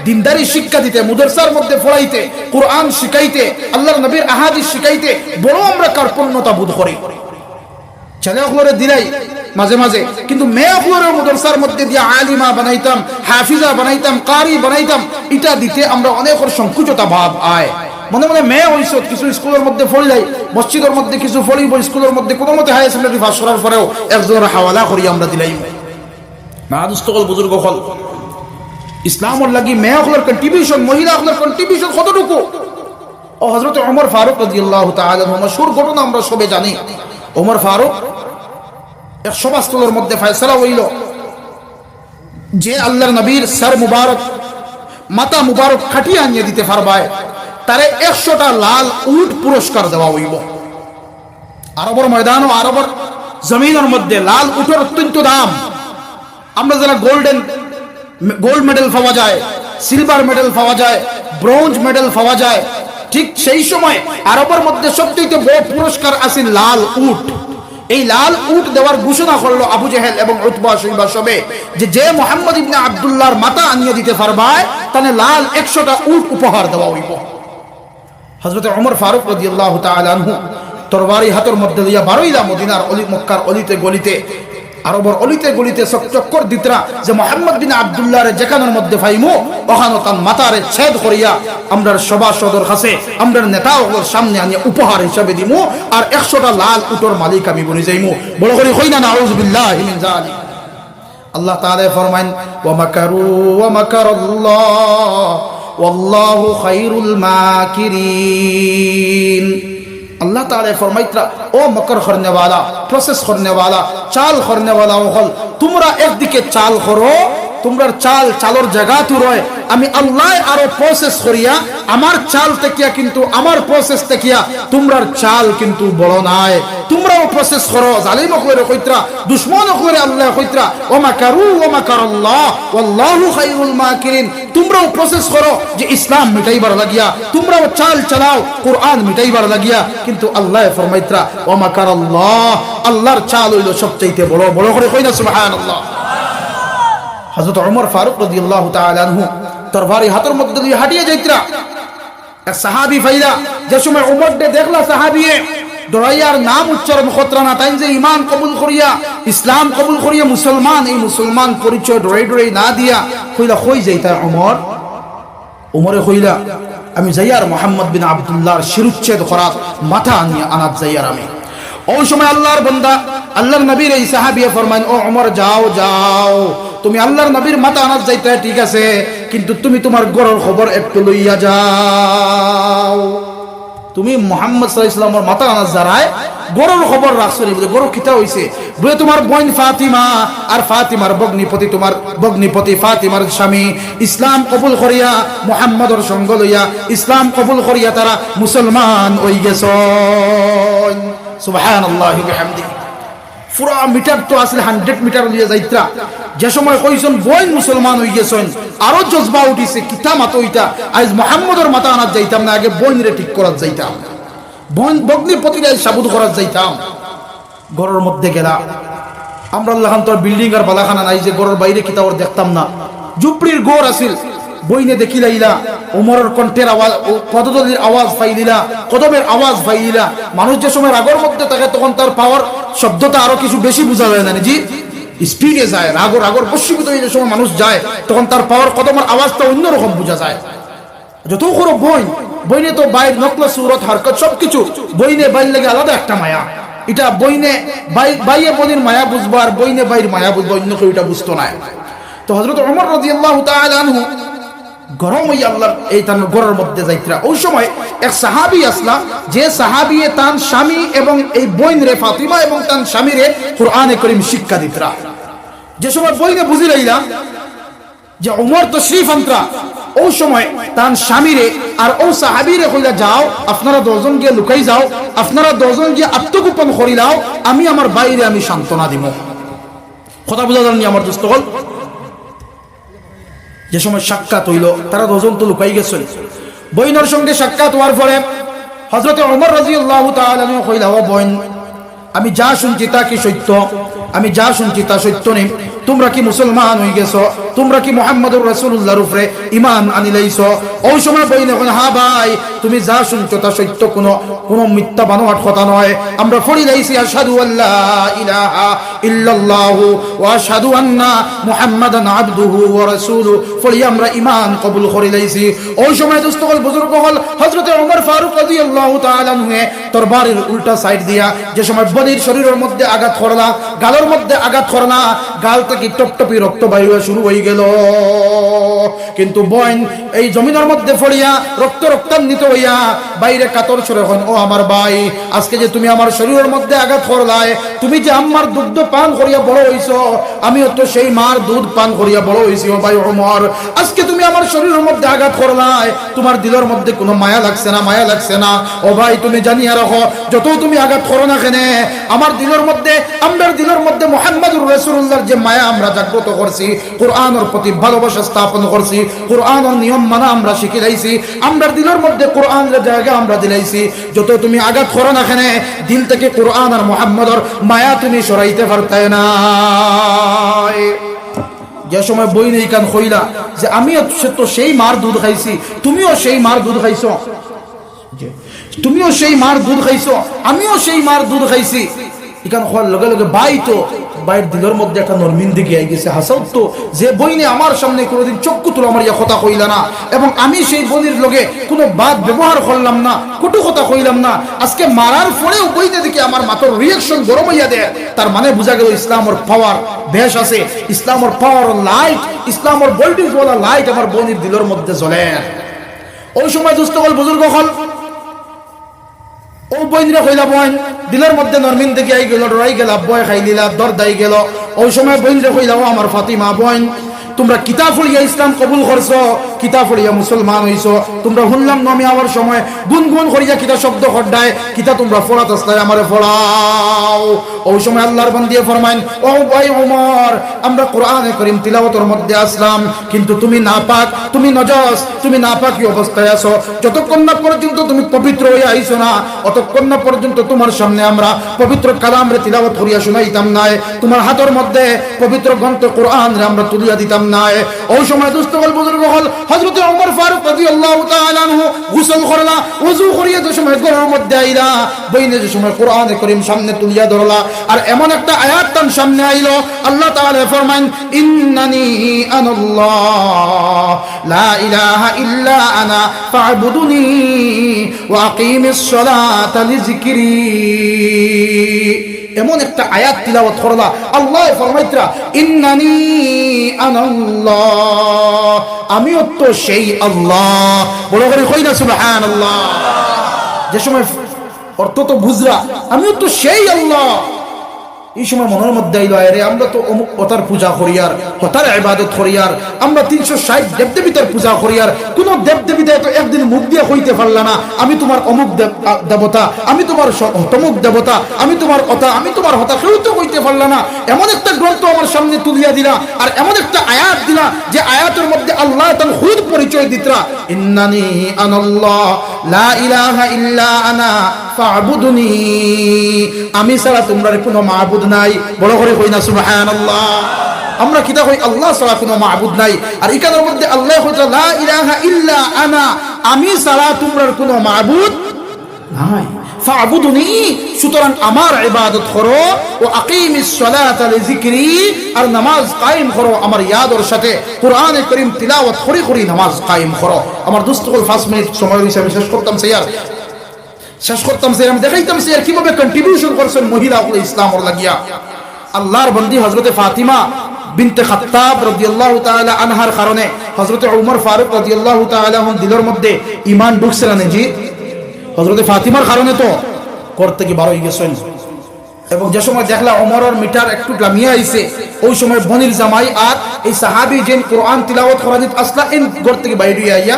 দিনদারি শিক্ষা দিতে, মাদ্রাসার মধ্যে পড়াইতে, কোরআন শিখাইতে, আল্লাহর নবীর আহাদিস শিখাইতে বড় আমরা কার্পণ্যতা বোধ করি। ছেলে হলরে দিলাই মাঝে মাঝে, কিন্তু মেয়ে হলরে মাদ্রাসার মধ্যে দিয়ে আলিমা বানাইতাম, হাফিজা বানাইতাম, কারি বানাইতাম, এটা দিতে আমরা অনেক সংকুচতা ভাব আয়। মনে মনে মেয়ে হইছ, কিছু স্কুলের মধ্যে পড়ি যাই, মসজিদের মধ্যে কিছু পড়িব, স্কুলের মধ্যে কোনো মতে হায়ার সেকেন্ডারি পাস করার পরেও একজনের হাওয়ালা করি আমরা দিলাই। না দুস্থকল বুজুর্গ হল ইসলামের লাগি মেয়ে হলের কন্ট্রিবিউশন, মহিলা হলের কন্ট্রিবিউশন কতটুকু। ও হযরত ওমর ফারুক রাদিয়াল্লাহু তাআলা আনহু মশহুর ঘটনা আমরা সবে জানি। ওমর ফারুক এক সভাস্থলের মধ্যে ফয়সালা হইল যে আল্লাহর নবীর সর মুবারক, মাথা মুবারক খাটিয়ে আনিয়ে দিতে পারবায় তারে 100টা লাল উট পুরস্কার দেওয়া হইব। আরবের ময়দান ও আরবের জমিনের মধ্যে লাল উটের অত্যন্ত দাম। আমরা যারা গোল্ড মেডেল পাওয়া যায়, সিলভার মেডেল পাওয়া যায়, ব্রোঞ্জ মেডেল পাওয়া যায়, ঠিক সেই সময় আরবের মধ্যে সবচেয়ে বড় পুরস্কার আছে লাল উট। এই লাল উট দেওয়ার ঘোষণা করলো আবু জেহেল এবং উতবা শাইবা সবে, যে মুহাম্মদ ইবনে আব্দুল্লাহর মাথা আনিয়ে দিতে পারবায় তাহলে লাল 100টা উট উপহার দেওয়া হইব। হযরত ওমর ফারুক রাদিয়াল্লাহু তাআলা আনহু তরবারি হাতের মধ্যে দিয়া বারইলা মদিনার অলি, মক্কার অলিতে গলিতে, আরবের অলিতে গলিতে চক্কর দিতরা যে মুহাম্মদ বিন আব্দুল্লাহর যেখানের মধ্যে পাইমু ওখানে তার মাথারে ছেদ করিয়া আমরার সভাসদর কাছে, আমরার নেতাদের সামনে আনিয়ে উপহার হিসাবে দিমু, আর 100টা লাল উটের মালিক আমি বনি যাইমু। বড় করে কই না নাউযু বিল্লাহি মিন যালিক। আল্লাহ তাআলা ফরমান, ওয়া মাকারু ওয়া মাকারাল্লাহ ওয়াল্লাহু খায়রুল মাকিরিন। अल्लाह ताला फरमाइतरा ओ मकर करने वाला, प्रोसेस करने वाला, चाल करने वाला हल तुमरा एक दिके चाल करो, তোমরার চাল চালর জায়গা তো রয়, আমি আল্লাহ আরো প্রসেস করিয়া আমার চাল তেকিয়া কিন্তু আমার প্রসেস তেকিয়া তোমরার চাল কিন্তু বড় নাই। তোমরাও প্রসেস করো, জালিম করে কইতরা, দুশমন করে আল্লাহ কইতরা, ওয়া মাকারু ওয়া মাকারাল্লাহ ওয়াল্লাহু খায়রুল মাকিরিন। তোমরাও প্রসেস করো যে ইসলাম মিটাইবার লাগিয়া, তোমরাও চাল চালাও কোরআন মিটাইবার লাগিয়া, কিন্তু আল্লাহ ফরমাইতরা ওয়া মাকারাল্লাহ, আল্লাহর চাল হইল সবচেয়ে বড়। বড় করে কই না সুবহানাল্লাহ। হযরত ওমর ফারুক রাদিয়াল্লাহু তাআলা আনহু তরবারি হাতের মধ্যে দিয়ে হাঁটিয়ে যাইতরা। এক সাহাবী ফাইলা যে সময় ওমর দে দেখলা সাহাবীয়ে দরাইয়ার নাম উচ্চারণ খতরা না, তাই যে ঈমান কবুল করিয়া ইসলাম কবুল করিয়া মুসলমান, এই মুসলমান পরিচয় ডরাই না দিয়া কইলা কই যাইতা ওমর। ওমরে কইলা আমি যাইয়ার মুহাম্মদ বিন আব্দুল্লাহর শিরুচ্ছেদ করাত মাথা আনিয়া আনাত যাইয়ার আমি। ওই সময় আল্লাহর বান্দা আল্লাহর নবীর এই সাহাবী ফরমান, ও ওমর যাও যাও, তুমি আল্লাহর নবীর মাথা আনাত যাইতে ঠিক আছে, কিন্তু তুমি তোমার গরর খবর একটু লইয়া যাও। তুমি মুহাম্মদ সাল্লাল্লাহু আলাইহি ওয়াসাল্লামের মাথা আনাত যারায় গরর খবর রাখছো নি, গরর কিতা হইছে বলে তোমার বোন ফাতিমা আর ফাতিমার বগ্নিপতি, তোমার বগ্নিপতি ফাতিমার স্বামী ইসলাম কবুল করিয়া মুহাম্মদর সঙ্গ লইয়া ইসলাম কবুল করিয়া তারা মুসলমান হই গেছন। সুবহানাল্লাহি ওয়া বিহামদিহি। পুরা মিটার তো আসলে 100 মিটার লিয়ে যাইত্রা, যে সময় কইছেন বোন মুসলমান হই গেছেন আরো জজবা উঠিছে, কিতা মাতো হইতা আজ মুহাম্মদর মাথা আনাত যাইতাম না, আগে বোন রে ঠিক করাত যাইতাম। ভগ্নিপতিরা সাবুদ করার যাইতাম ঘরের মধ্যে গেলা আমরা আল্লাহ তোর বিল্ডিং আর বালাখানা নাই যে ঘরের বাইরে কিতাব দেখতাম না ঝুপড়ির গোর আসিল বইনে দেখিলাইলা উমরের কণ্ঠের আওয়াজ পদতলির আওয়াজ পাইলিলা কদমের আওয়াজ পাইলিলা মানুষ যে সময় রাগের মধ্যে থাকে তখন তার পাওয়ার শব্দটা আরো কিছু বেশি বোঝা যায় না জি স্পিডে যায় রাগর বশীভূত হয়ে যে সময় মানুষ যায় তখন তার পাওয়ার কদমের আওয়াজটা অন্যরকম বোঝা যায় যত বড় বইনে তো বাইর নকল সুরত হরকত সবকিছু বইনে বাইর লাগে আলাদা একটা মায়া এটা বইনে বাইয়ে বনির মায়া বুঝবো আর বইনে বাইর মায়া বুঝবো অন্য কেউ এটা বুঝতো না তো হযরত ওমর রাদিয়াল্লাহু তাআলা আনহু গরম হইয়া আল্লাহর এই তার ঘরের মধ্যে যাইতরা ওই সময় এক সাহাবী আসলা যে সাহাবী তার স্বামী এবং এই বোন রে ফাতিমা এবং তার স্বামী রে কুরআনে কারীম শিক্ষা দিতরা যে সময় বইনে বুঝি লইলা যে ওমর তশরীফ আনতরা ওই সময় তার স্বামী রে আর ও সাহাবী রে কইলা যাও আপনারা দুজন গিয়ে লুকাই যাও আপনারা দুজন গিয়ে আত্মগোপন করিলাও আমি আমার বাইরে আমি সান্ত্বনা দিব কথা বুঝা জানি আমার দোস্ত হল যে সময় সাক্ষাৎ হইল তারা দুজন তো লুকাই গেছিল বইনের সঙ্গে সাক্ষাৎ হওয়ার পরে হযরত ওমর রাদিয়াল্লাহু তাআলা আনহু কইলা ও বোন আমি যা শুনছি তা কি সত্য আমি যা শুনছি তা সত্য নেই তোমরা কি মুসলমান হয়ে গেছো তোমরা কি মুহাম্মদুর রাসূলুল্লাহর উপরে ঈমান আনিলাইছো ওই সময় বইনে কোন হ্যাঁ ভাই তুমি যা শুনছো তা সত্য কোনো মিথ্যা বানোয়াট কথা নয় আমরা পড়ি লাইছি আশহাদু আল্লা ইলাহা ইল্লাল্লাহু ওয়া আশহাদু আন্না মুহাম্মাদান আবদুহু ওয়া রাসূলুহু পড়ি আমরা ঈমান কবুল করে লাইছি ওই সময় দোস্তগণ বুজুর্গ হল হযরত ওমর ফারুক রাদিয়াল্লাহু তাআলা আনহু তরবারির উল্টা সাইড দিয়া যে সময় বনির শরীরের মধ্যে আঘাত করলা গালের মধ্যে আঘাত করলা গাল থেকে টপটপি রক্ত বাইর হওয়া শুরু হয়ে গেল কিন্তু বোন এই জমিনের মধ্যে পড়িয়া রক্তান্বিত হইয়া বাইরে কাতর সরে হন ও আমার ভাই আজকে যে তুমি আমার শরীরের মধ্যে আঘাত করলাই তুমি যে আমার দুগ্ধ পান করিয়া বড় হইছো আমিও তো সেই মার দুধ পান করিয়া বড় হইছি ও ভাই ওমর আজকে তুমি আমার শরীরের মধ্যে আঘাত করলাই তোমার দিলের মধ্যে কোনো মায়া লাগছে না ও ভাই তুমি জানিয়া রাখো যত তুমি আঘাত করো না কেন আমার দিলের মধ্যে মুহাম্মদুর রাসূলুল্লাহর যে মায়া আমরা জাগ্রত করছি কোরআনের প্রতি ভালোবাসা স্থাপন করছি কোরআনের নিয়ম মানা আমরা শিখে লাইছি আমরা দিলের মধ্যে কোরআনের জায়গা আমরা দিলাইছি যত তুমি আঘাত করো না কেন দিল থেকে কোরআন আর মুহাম্মদর মায়া তুমি সরাইতে পারতে না যে সময় বই নেই কান হইলা যে আমি তো সেই মার দুধ খাইছি তুমিও সেই মার দুধ খাইছো আমিও সেই মার দুধ খাইছি এখান হওয়ার লগে লগে ভাই তো ভাইয়ের দিলের মধ্যে একটা নরমিন্দিগি আই গেছে হাসাউত তো যে বইনে আমার সামনে কোনোদিন চক্ষু তুলো আমার ইয়া কথা কইলা না এবং আমি সেই বইনের লগে কোনো বাদ ব্যবহার করলাম না কটু কথা কইলাম না আজকে মারার পরেও বইতে দেখি আমার মাথার রিয়াকশন গরম হইয়া দেয় তার মানে বোঝা গেল ইসলামের পাওয়ার বেশ আছে ইসলামের পাওয়ার লাইট ইসলামের ভোল্টেজ ওয়ালা লাইট আমার বইনের দিলের মধ্যে জ্বলে ওই সময় দুস্থকল বুজুর্গ হল ও বইনরে কইলা বোন দিলের মধ্যে নরমিন দেখি আই গেল ডরাই গেল বয় খাইলিলা দর দাই গেল ওই সময় বইনরে কইলা ও আমার ফাতিমা বোন তোমরা কিতাব পড়িয়া ইসলাম কবুল করছো কিতাব পড়িয়া মুসলমান হইছো তোমরা শুনলাম নমি আওয়ার সময় গুনগুন করিয়া কিতা শব্দ খড্ডায় কিতা তোমরা ফোড়াত আসলে আমারে ফোড়াও ওই সময় আল্লাহর বান্দিয়ে ফরমাইন ও ভাই ওমর আমরা কোরআনে কারীম তিলাওয়াতের মধ্যে আসলাম কিন্তু তুমি নাপাক তুমি নজস তুমি নাপাকি অবস্থায় আছো যতক্ষণ না পর্যন্ত তুমি পবিত্র হয়ে আইছো না অতক্ষণ না পর্যন্ত তোমার সামনে আমরা পবিত্র কালাম রে তিলাওয়াত করিয়া শুনাইতাম না তোমার হাতের মধ্যে পবিত্র গ্রন্থ কোরআন রে আমরা তুলিয়া দিতাম না ওই সময় দুস্থকল বুজুর্গ হল হযরত ওমর ফারুক রাদিয়াল্লাহু তাআলা আনহু গোসল করলা ওযু করিয়া যে সময় ঘরের মধ্যে আইলা বইনে যে সময় কোরআনে কারীম সামনে তুলিয়া ধরলা আর এমন একটা আয়াত তার সামনে আইলো আল্লাহ তাআলা ফরমান ইন্নানি আনাল্লাহ লা ইলাহা ইল্লা আনা ফা'বুদুনি ওয়া আকিমিস সালাতা লিযিকরি এমন একটা আয়াত তিলাওয়াত করলা আল্লাহ ফরমাইতরা ইন্নানি আনাল্লাহ আমিও তো সেই আল্লাহ বড় করে কই না সুবহানাল্লাহ যে সময় অর্থ তো বুঝরা আমিও তো সেই আল্লাহ এই সময় মনের মধ্যে আইলো আরে আমরা তো অমুক ওতার পূজা করিয়ার ওতার ইবাদত করিয়ার আমরা 360 দেবদেবীদের পূজা করিয়ার কোন দেবদেবীতে তো একদিন মুখ দিয়ে কইতে পারলা না আমি তোমার অমুক দেবতা আমি তোমার তমুক দেবতা আমি তোমার কথা আমি তোমার হতা কেউ তো কইতে পারলা না এমন একটা গ্রন্থ আমার সামনে তুলিয়া দিলা আর এমন একটা আয়াত দিলা যে আয়াতের মধ্যে আল্লাহ তার খুদ পরিচয় দিতরা ইন্নানি আনাল্লাহ লা ইলাহা ইল্লা আনা ফা'বুদুনি, আমি ছাড়া তোমরা কোনো মাবুদ নাই। বড় করে কই না সুবহানাল্লাহ। আমরা কিতা কই আল্লাহ ছাড়া কোনো মাবুদ নাই, আর এখানের মধ্যে আল্লাহ কইতা লা ইলাহা ইল্লা আনা, আমি ছাড়া তোমরা কোনো মাবুদ নাই। ফা'বুদুনি, সুতরাং আমার ইবাদত করো। ও আকিমিস সালাতা লিযিকরি, আর নামাজ কায়েম করো আমার ইয়াদের সাথে। কোরআনে কারীম তিলাওয়াত করি করি নামাজ কায়েম করো। আমার দোস্তগণ 5 মিনিট সময় হইছে, আমি শেষ করতাম স্যার, আমি দেখাইতাম স্যার কিভাবে কন্ট্রিবিউশন করছেন মহিলাগুলো ইসলামের লাগিয়া। আল্লাহর বন্দি হযরতে ফাতিমা বিনতে খাত্তাব রাদিয়াল্লাহু তাআলা আনহার কারণে হযরতে ওমর ফারুক রাদিয়াল্লাহু তাআলা আনহু দিলের মধ্যে ঈমান ঢুকছে না জি। হযরতে ফাতিমার কারণে তো করতে কি বার হয়ে গেছেন। এবং যে সময় দেখলা ওমরের মিটার একটু লামিয়ে আইছে, ওই সময় বনির জামাই আর এই সাহাবী যেন কোরআন তিলাওয়াত করা দিত আসলা ইন ঘর থেকে বাইরে আইয়া,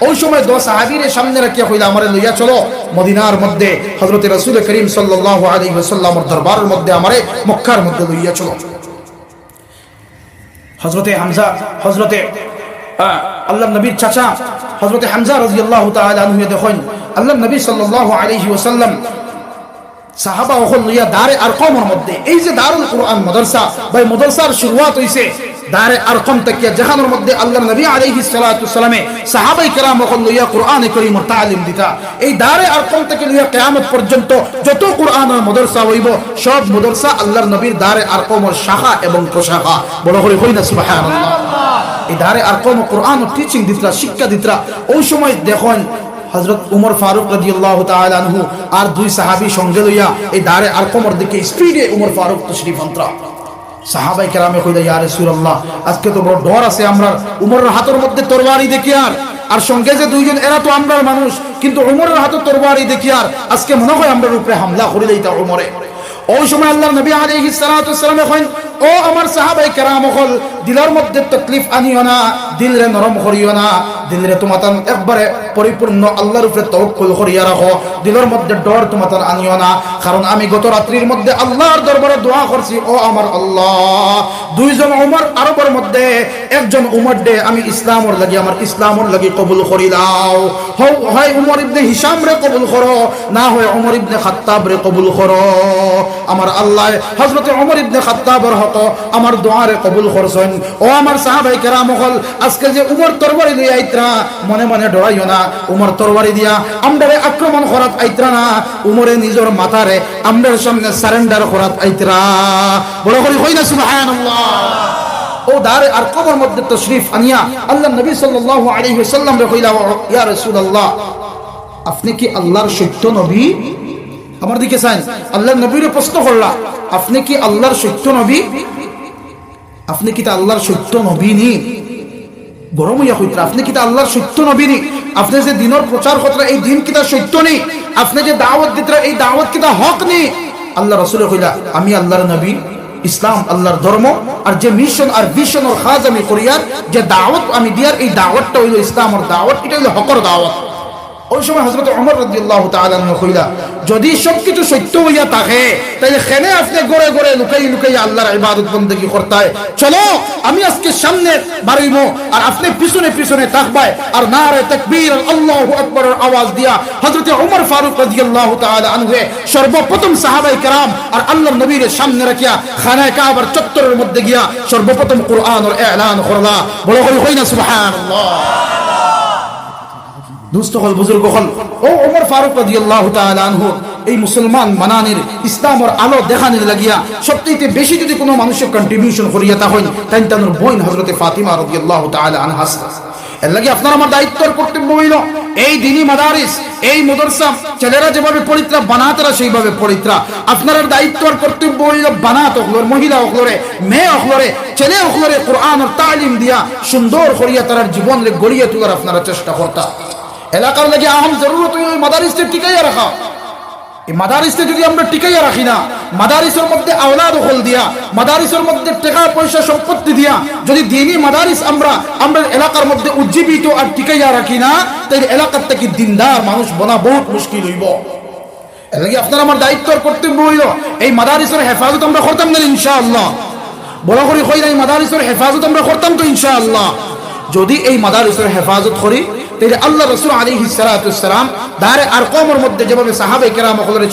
ওই সময় দো সাহাবীর সামনে রাখিয়া কইলা আমারে লইয়া চলো মদিনার মধ্যে হযরতে রাসূল করিম সাল্লাল্লাহু আলাইহি ওয়াসাল্লামের দরবারের মধ্যে আমারে মক্কার মধ্যে লইয়া চলো। হযরতে হামজা, হযরতে আল্লাহর নবীর চাচা হযরতে হামজা রাদিয়াল্লাহু তাআলা আনহু দেখেন আল্লাহর নবী সাল্লাল্লাহু আলাইহি ওয়াসাল্লাম সাহাবা ওখান লইয়া দারে আরকমের মধ্যে, এই যে দারুল কুরআন মাদ্রাসা ভাই মাদ্রাসার শুরুয়াত হইছে দারে আরকম থেকে, যেখানের মধ্যে আল্লাহর নবী আলাইহিস সালাতু ওয়াসসালামে সাহাবায়ে কেরাম ওখান লইয়া কোরআনে কারীমের তালিম দিতা। এই দারে আরকম থেকে লইয়া কিয়ামত পর্যন্ত যত কোরআনের মাদ্রাসা হইব সব মাদ্রাসা আল্লাহর নবীর দারে আরকমের শাখা এবং প্রশাখা। বড় করে কই না সুবহানাল্লাহ। এই দারে আরকম কোরআন টিচিং দিতরা, শিক্ষা দিতরা। ওই সময় দেখেন হযরত উমর ফারুক রাদিয়াল্লাহু তাআলা আনহু আর দুই সাহাবী সঙ্গে লইয়া এই দারে আরকমের দিকে স্পিডে উমর ফারুক তশরিফ আনতা। সাহাবায়ে কেরামে কইলা ইয়া রাসূলুল্লাহ, আজকে তো বড় ডর আছে আমরা, উমরের হাতের মধ্যে তরবারি দেখি আর সঙ্গে যে দুইজন এরা তো আমরার মানুষ, কিন্তু উমরের হাতে তরবারি দেখি আর আজকে মনে হয় আমরার উপরে হামলা করে দিতা উমরে। ওই সময় আল্লাহর নবী আলাইহিস সালাতু ওয়াসসালাম কইন, ও আমার সাহাবায়ে কেরাম হল দিলের মধ্যে তকলিফ আনিও না, দিলরে নরম করিও না, দিলরে তোমাতান একবারে পরিপূর্ণ আল্লাহর উপরে তাওয়াক্কুল করিয়া রাখো, দিলের মধ্যে ডর তোমাতান আনিও না। কারণ আমি গত রাত্রির মধ্যে আল্লাহর দরবারে দোয়া করছি, ও আমার আল্লাহ, দুইজন উমর আরবের মধ্যে একজন উমর দে আমি ইসলামের লাগি, আমার ইসলামের লাগি কবুল করি দাও। হয় উমর ইবনে হিশাম রে কবুল করো, না হয় উমর ইবনে খাত্তাব রে কবুল করো। আমার আল্লাহ হযরত উমর ইবনে খাত্তাবের হক আমার দোয়ারে কবুল করছেন। ও আমার সাহাবায়ে কেরাম হল, আজকে যে উমর তরবারি দিয়ে আইত্রা মনে মনে ডরাইও না, উমর তরবারি দিয়া আমরারে আক্রমণ করাত আইত্রা না, উমরে নিজের মাথারে আমরার সামনে সারেন্ডার করাত আইত্রা। বড় করে কই না সুবহানাল্লাহ। ও দারে আরকমের মধ্যে তশরিফ আনিয়া আল্লাহর নবী সাল্লাল্লাহু আলাইহি ওয়াসাল্লাম রে কইলা, ইয়া রাসূলুল্লাহ, আপনি কি আল্লাহর সত্য নবী? আমার দিকে চান, আল্লাহর নবীরে প্রশ্ন করলা, আপনি কি আল্লাহর সত্য নবী? আপনি কি তা আল্লাহর সত্য নবী নি? গরম হইয়া কইত্রা, আপনি কি তা আল্লাহর সত্য নবী নি? আপনি যে দিনের প্রচার করতে এই দিন কি তা সত্য নি? আপনি যে দাওয়াত দিতে এই দাওয়াত কি তা হক নি? আল্লাহ রাসূল কইলা, আমি আল্লাহর নবী, ইসলাম আল্লাহর ধর্ম, আর যে মিশন আর ভিশন আর কাজ আমি করিয়ার যে দাওয়াত আমি দিয়ার এই দাওয়াতটা হইল ইসলামের দাওয়াত, এটা হইল হকর দাওয়াত। ওই সময় হযরত ওমর রাদিয়াল্লাহু তাআলা আনহু কইলা, যদি সবকিছু সত্য হইয়া থাকে তাহলে কেন আপনি গড়ে গড়ে লুকাই লুকাই আল্লাহর ইবাদত বندگی করতে? চলো আমি আজকে সামনে বাড়িব আর আপনি পিছনে পিছনে তাকবাই আর নারে তাকবীর আল্লাহু আকবারের আওয়াজ দিয়া হযরত ওমর ফারুক রাদিয়াল্লাহু তাআলা আনহু সর্বপ্রথম সাহাবায়ে কেরাম আর আল্লাহর নবীর সামনে রাখিয়া খানায়ে কাবার চত্বরের মধ্যে গিয়া সর্বপ্রথম কুরআনের এলান করলা। বড় করে কই না সুবহানাল্লাহ। দুস্থ হল বুজুর্গ হল, ও ওমর ফারুক রাদিয়াল্লাহু তাআলা আনহু এই মুসলমান বানানির ইসলামের আলো দেখানির লাগিয়া সবচেয়ে বেশি যদি কোনো মানুষের কন্ট্রিবিউশন করিয়া তা হয় তাই তার বোন হযরতে ফাতিমা রাদিয়াল্লাহু তাআলা আনহা। এর লাগি আপনার আমার দায়িত্ব আর কর্তব্য হইল এই দ্বীনি মাদারিস এই মাদ্রাসা ছেলেরা যেভাবে পড়িত্রা বানাতরা সেইভাবে পড়িত্রা। আপনার দায়িত্ব আর কর্তব্য হইল বানাত হলরে, মহিলা হলরে, মেয়ে হলরে, ছেলে হলরে কোরআনের তালিম দিয়া সুন্দর করিয়া তার জীবন গড়িয়ে তোলার আপনারা চেষ্টা করতা। এলাকার লাগে আহম জরুরত হইল মাদারিসকে টিকাইয়া রাখা। এই মাদারিসকে যদি আমরা টিকাইয়া রাখি না, মাদারিসের মধ্যে আওলাদ হল দিয়া, মাদারিসের মধ্যে টাকা পয়সা সম্পত্তি দিয়া যদি দ্বীনি মাদারিস আমরা এলাকার মধ্যে উজ্জীবিত আর টিকাইয়া রাখি না, তাই এলাকার থেকে দিনদার মানুষ বনা বহুত মুশকিল হইব। এর লাগে আপনার আমার দায়িত্ব আর কর্তব্য হইল এই মাদারিসের হেফাজত আমরা করতাম না ইনশাআল্লাহ। বড় করে কই না এই মাদারিসের হেফাজত আমরা করতাম তো ইনশাআল্লাহ। যদি এই মাদারিসের হেফাজত করি তাই আল্লাহ রাসূল আলাইহিস সালাতু ওয়াস সালাম দারে আরকামের মধ্যে যেভাবে সাহাবায়ে কেরাম হলের